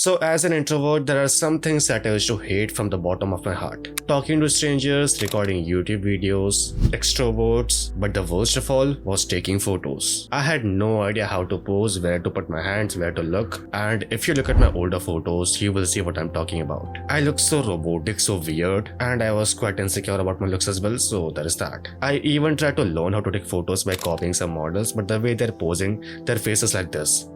So as an introvert, there are some things that I used to hate from the bottom of my heart. Talking to strangers, recording YouTube videos, extroverts, but the worst of all was taking photos. I had no idea how to pose, where to put my hands, where to look, and if you look at my older photos, you will see what I'm talking about. I looked so robotic, so weird, and I was quite insecure about my looks as well, so there is that. I even tried to learn how to take photos by copying some models, but the way they're posing, their faces like this.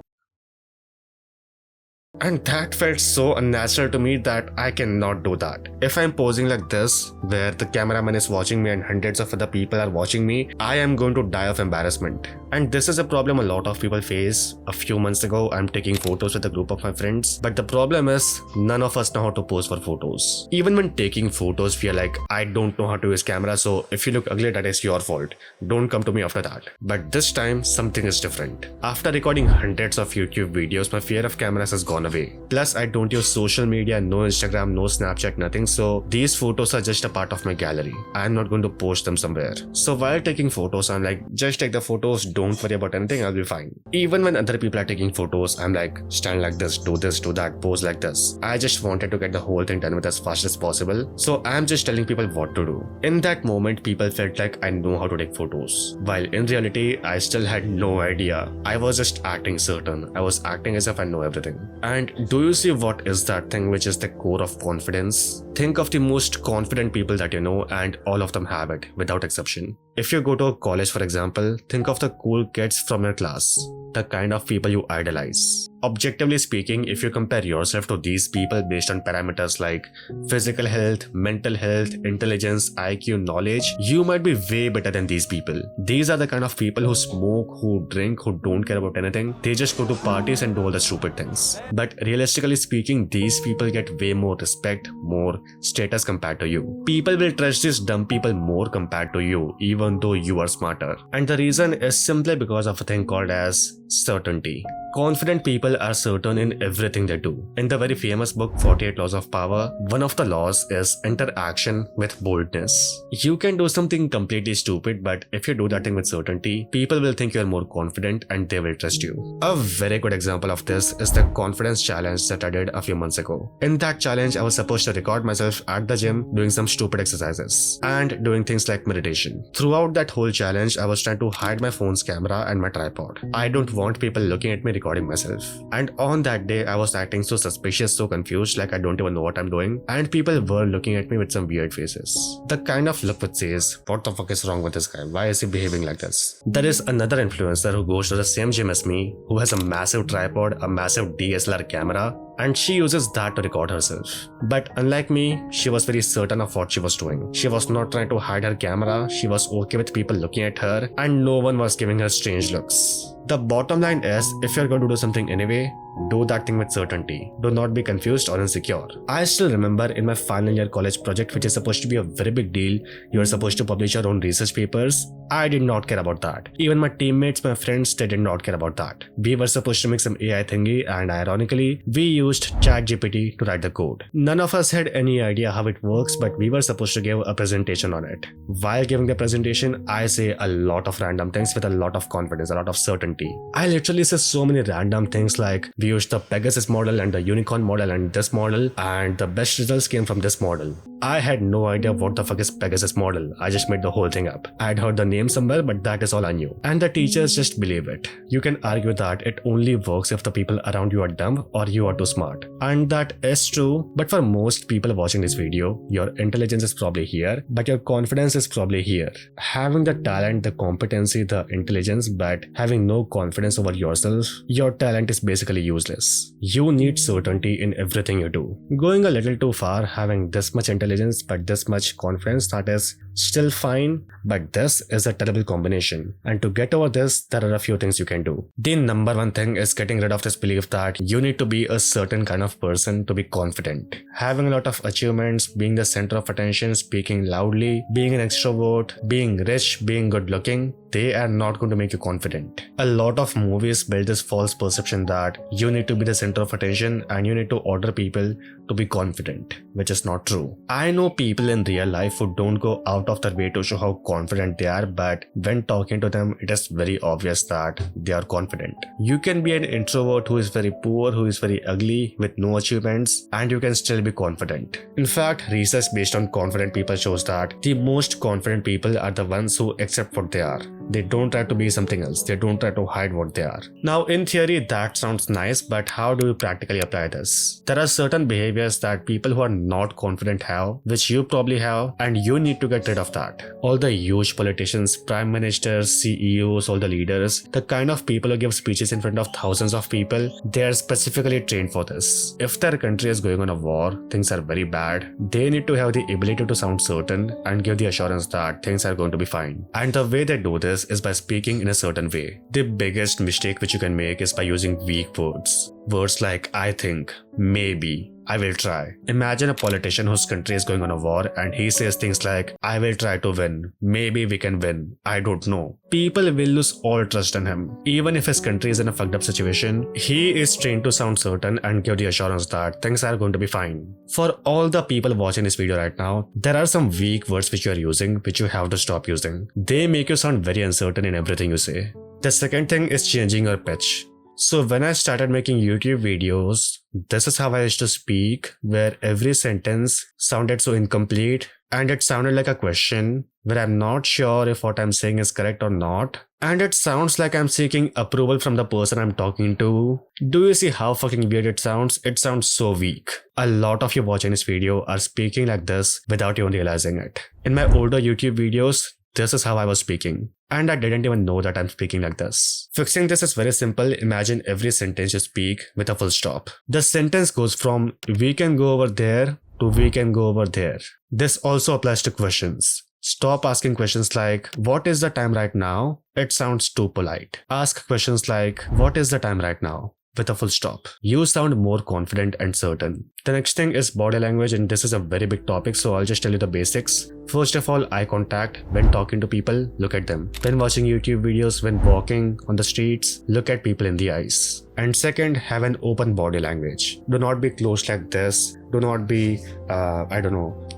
And that felt so unnatural to me that I cannot do that. If I'm posing like this, where the cameraman is watching me and hundreds of other people are watching me, I am going to die of embarrassment. And this is a problem a lot of people face. A few months ago, I'm taking photos with a group of my friends, but the problem is none of us know how to pose for photos. Even when taking photos, we are like, I don't know how to use camera, so if you look ugly, that is your fault. Don't come to me after that. But this time, something is different. After recording hundreds of YouTube videos, my fear of cameras has gone away. Plus, I don't use social media, no Instagram, no Snapchat, nothing, so these photos are just a part of my gallery. I'm not going to post them somewhere. So while taking photos, I'm like, just take the photos, don't worry about anything, I'll be fine. Even when other people are taking photos, I'm like, stand like this, do that, pose like this. I just wanted to get the whole thing done with as fast as possible, so I'm just telling people what to do. In that moment, people felt like I know how to take photos, while in reality, I still had no idea. I was just acting certain. I was acting as if I know everything. And do you see what is that thing which is the core of confidence? Think of the most confident people that you know, and all of them have it, without exception. If you go to a college, for example, think of the cool kids from your class, the kind of people you idolize. Objectively speaking, if you compare yourself to these people based on parameters like physical health, mental health, intelligence, IQ, knowledge, you might be way better than these people. These are the kind of people who smoke, who drink, who don't care about anything. They just go to parties and do all the stupid things. But realistically speaking, these people get way more respect, more status compared to you. People will trust these dumb people more compared to you, even though you are smarter. And the reason is simply because of a thing called as certainty. Confident people are certain in everything they do. In the very famous book 48 Laws of Power, one of the laws is enter action with boldness. You can do something completely stupid, but if you do that thing with certainty, people will think you are more confident and they will trust you. A very good example of this is the confidence challenge that I did a few months ago. In that challenge, I was supposed to record myself at the gym doing some stupid exercises and doing things like meditation. Throughout that whole challenge, I was trying to hide my phone's camera and my tripod. I don't want people looking at me recording myself. And on that day, I was acting so suspicious, so confused, like I don't even know what I'm doing, and people were looking at me with some weird faces. The kind of look which says, what the fuck is wrong with this guy? Why is he behaving like this? There is another influencer who goes to the same gym as me, who has a massive tripod, a massive DSLR camera, and she uses that to record herself. But unlike me, she was very certain of what she was doing. She was not trying to hide her camera, she was okay with people looking at her, and no one was giving her strange looks. The bottom line is, if you're going to do something anyway, do that thing with certainty. Do not be confused or insecure. I still remember in my final year college project, which is supposed to be a very big deal, you are supposed to publish your own research papers. I did not care about that. Even my teammates, my friends, they did not care about that. We were supposed to make some AI thingy, and ironically, we used ChatGPT to write the code. None of us had any idea how it works, but we were supposed to give a presentation on it. While giving the presentation, I say a lot of random things with a lot of confidence, a lot of certainty. I literally say so many random things like, we used the Pegasus model and the Unicorn model and this model, and the best results came from this model. I had no idea what the fuck is Pegasus model. I just made the whole thing up. I had heard the name somewhere, but that is all I knew. And the teachers just believe it. You can argue that it only works if the people around you are dumb or you are too smart. And that is true, but for most people watching this video, your intelligence is probably here, but your confidence is probably here. Having the talent, the competency, the intelligence, but having no confidence over yourself, your talent is basically useless. You need certainty in everything you do. Going a little too far, having this much intelligence but this much confidence, that is still fine, but this is a terrible combination. And to get over this, there are a few things you can do. The number one thing is getting rid of this belief that you need to be a certain kind of person to be confident. Having a lot of achievements, being the center of attention, speaking loudly, being an extrovert, being rich, being good looking, they are not going to make you confident. A lot of movies build this false perception that you need to be the center of attention and you need to order people to be confident, which is not true. I know people in real life who don't go out of their way to show how confident they are, but when talking to them, it is very obvious that they are confident. You can be an introvert who is very poor, who is very ugly, with no achievements, and you can still be confident. In fact, research based on confident people shows that the most confident people are the ones who accept what they are. They don't try to be something else. They don't try to hide what they are. Now, in theory, that sounds nice, but how do you practically apply this? There are certain behaviors that people who are not confident have, which you probably have, and you need to get rid of that. All the huge politicians, prime ministers, CEOs, all the leaders, the kind of people who give speeches in front of thousands of people, they are specifically trained for this. If their country is going on a war, things are very bad, they need to have the ability to sound certain and give the assurance that things are going to be fine. And the way they do this is by speaking in a certain way. The biggest mistake which you can make is by using weak words. Words like I think, maybe, I will try. Imagine a politician whose country is going on a war and he says things like, I will try to win, maybe we can win, I don't know. People will lose all trust in him. Even if his country is in a fucked up situation, he is trained to sound certain and give the assurance that things are going to be fine. For all the people watching this video right now, there are some weak words which you are using which you have to stop using. They make you sound very uncertain in everything you say. The second thing is changing your pitch. So when I started making YouTube videos, this is how I used to speak, where every sentence sounded so incomplete and it sounded like a question where I'm not sure if what I'm saying is correct or not. And it sounds like I'm seeking approval from the person I'm talking to. Do you see how fucking weird it sounds? It sounds so weak. A lot of you watching this video are speaking like this without even realizing it. In my older YouTube videos, this is how I was speaking. And I didn't even know that I'm speaking like this. Fixing this is very simple. Imagine every sentence you speak with a full stop. The sentence goes from we can go over there to we can go over there. This also applies to questions. Stop asking questions like, what is the time right now? It sounds too polite. Ask questions like, what is the time right now? With a full stop. You sound more confident and certain. The next thing is body language, and this is a very big topic, so I'll just tell you the basics. First of all, eye contact. When talking to people, look at them. When watching YouTube videos, when walking on the streets, look at people in the eyes. And second, have an open body language. Do not be closed like this. Do not be,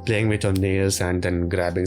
playing with your nails and then grabbing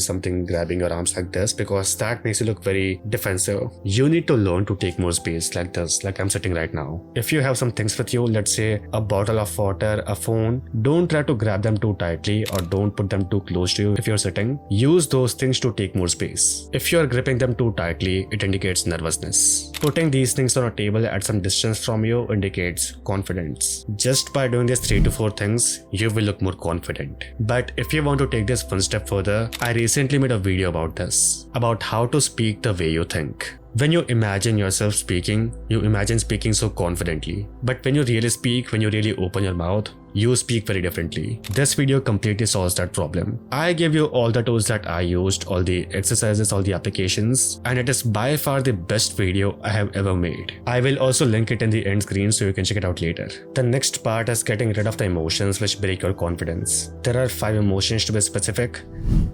your arms like this, because that makes you look very defensive. You need to learn to take more space like this, like I'm sitting right now. If you have some things with you, let's say a bottle of water, a phone, don't try to grab them too tightly or don't put them too close to you if you're sitting. Use those things to take more space. If you're gripping them too tightly, it indicates nervousness. Putting these things on a table at some distance from you indicates confidence. Just by doing these 3 to 4 things, you will look more confident. But if you want to take this one step further, I recently made a video about this, about how to speak the way you think. When you imagine yourself speaking, you imagine speaking so confidently. But when you really speak, when you really open your mouth, you speak very differently. This video completely solves that problem. I gave you all the tools that I used, all the exercises, all the applications, and it is by far the best video I have ever made. I will also link it in the end screen so you can check it out later. The next part is getting rid of the emotions which break your confidence. There are 5 emotions to be specific.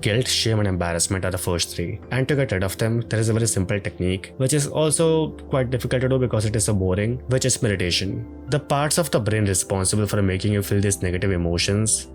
Guilt, shame, and embarrassment are the first 3. And to get rid of them, there is a very simple technique, which is also quite difficult to do because it is so boring, which is meditation. The parts of the brain responsible for making you feel these negative emotions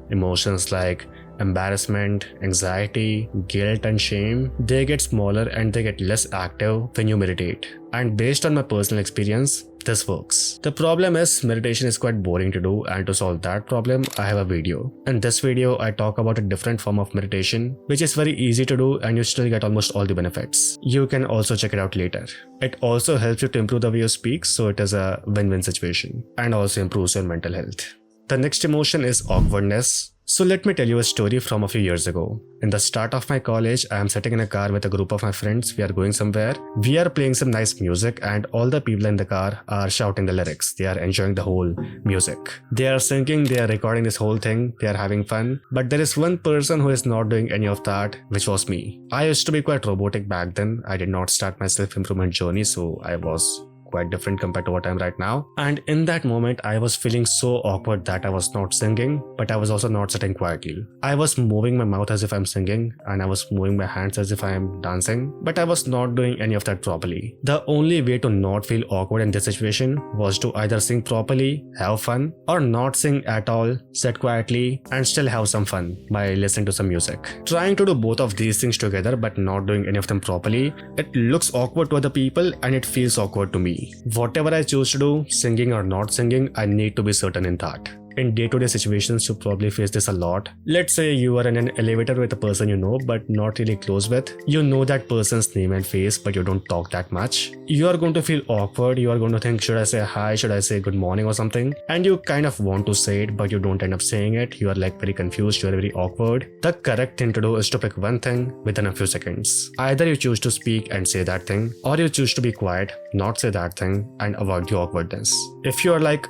like embarrassment, anxiety, guilt, and shame, they get smaller and they get less active when you meditate. And based on my personal experience, this works. The problem is meditation is quite boring to do, and to solve that problem, I have a video. In this video, I talk about a different form of meditation, which is very easy to do and you still get almost all the benefits. You can also check it out later. It also helps you to improve the way you speak, so it is a win-win situation, and also improves your mental health. The next emotion is awkwardness. So let me tell you a story from a few years ago. In the start of my college, I am sitting in a car with a group of my friends. We are going somewhere. We are playing some nice music and all the people in the car are shouting the lyrics. They are enjoying the whole music. They are singing, they are recording this whole thing. They are having fun. But there is one person who is not doing any of that, which was me. I used to be quite robotic back then. I did not start my self-improvement journey, so I was quite different compared to what I am right now. And in that moment, I was feeling so awkward that I was not singing, but I was also not sitting quietly. I was moving my mouth as if I'm singing, and I was moving my hands as if I am dancing, but I was not doing any of that properly. The only way to not feel awkward in this situation was to either sing properly, have fun, or not sing at all, sit quietly, and still have some fun by listening to some music. Trying to do both of these things together but not doing any of them properly, it looks awkward to other people and it feels awkward to me. Whatever I choose to do, singing or not singing, I need to be certain in that. In day-to-day situations, you probably face this a lot. Let's say you are in an elevator with a person you know but not really close with. You know that person's name and face but you don't talk that much. You are going to feel awkward. You are going to think, should I say hi, should I say good morning or something? And you kind of want to say it but you don't end up saying it. You are like very confused, you are very awkward. The correct thing to do is to pick one thing within a few seconds. Either you choose to speak and say that thing, or you choose to be quiet, not say that thing, and avoid the awkwardness. If you are like,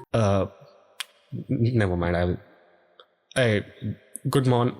never mind, good morning.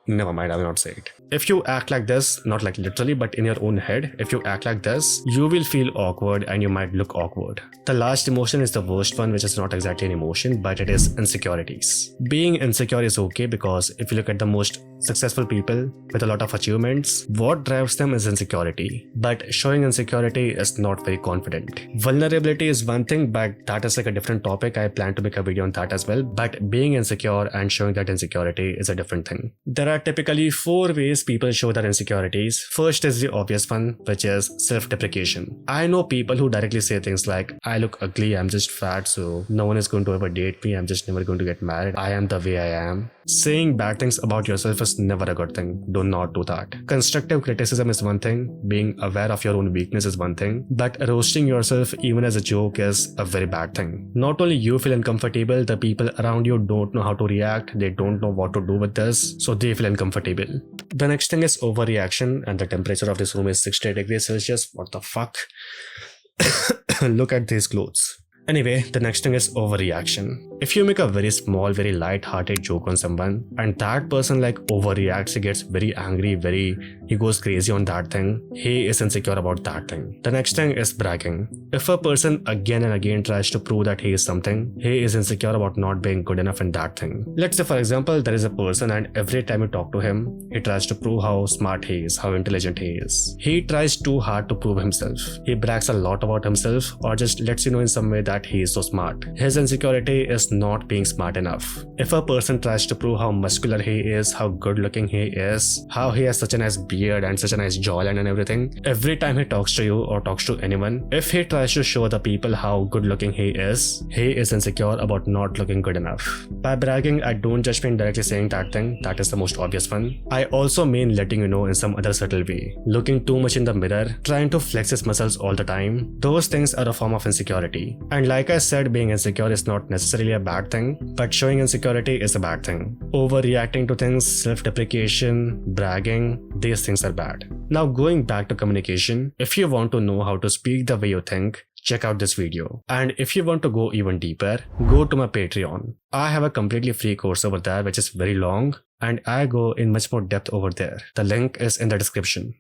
Never mind, I will not say it. If you act like this, not like literally, but in your own head, if you act like this, you will feel awkward and you might look awkward. The last emotion is the worst one, which is not exactly an emotion, but it is insecurities. Being insecure is okay because if you look at the most successful people with a lot of achievements, what drives them is insecurity. But showing insecurity is not very confident. Vulnerability is one thing, but that is like a different topic. I plan to make a video on that as well. But being insecure and showing that insecurity is a different thing. There are typically 4 ways people show their insecurities. First is the obvious one, which is self-deprecation. I know people who directly say things like, I look ugly, I'm just fat, so no one is going to ever date me, I'm just never going to get married, I am the way I am. Saying bad things about yourself is never a good thing. Do not do that. Constructive criticism is one thing, being aware of your own weakness is one thing, but roasting yourself even as a joke is a very bad thing. Not only you feel uncomfortable, the people around you don't know how to react, they don't know what to do with this, so they feel uncomfortable. The next thing is overreaction, and the temperature of this room is 60 degrees Celsius. What the fuck? Look at these clothes. Anyway, the next thing is overreaction. If you make a very small, very light-hearted joke on someone and that person like overreacts, he gets very angry, he goes crazy on that thing, he is insecure about that thing. The next thing is bragging. If a person again and again tries to prove that he is something, he is insecure about not being good enough in that thing. Let's say for example, there is a person and every time you talk to him, he tries to prove how smart he is, how intelligent he is. He tries too hard to prove himself. He brags a lot about himself or just lets you know in some way that he is so smart. His insecurity is not being smart enough. If a person tries to prove how muscular he is, how good looking he is, how he has such a nice beard and such a nice jawline and everything, every time he talks to you or talks to anyone, if he tries to show the people how good looking he is insecure about not looking good enough. By bragging, I don't just mean directly saying that thing, that is the most obvious one. I also mean letting you know in some other subtle way. Looking too much in the mirror, trying to flex his muscles all the time, those things are a form of insecurity. And like I said, being insecure is not necessarily a bad thing, but showing insecurity is a bad thing. Overreacting to things, self-deprecation, bragging, these things are bad. Now going back to communication, if you want to know how to speak the way you think, check out this video. And if you want to go even deeper, go to my Patreon. I have a completely free course over there which is very long and I go in much more depth over there. The link is in the description.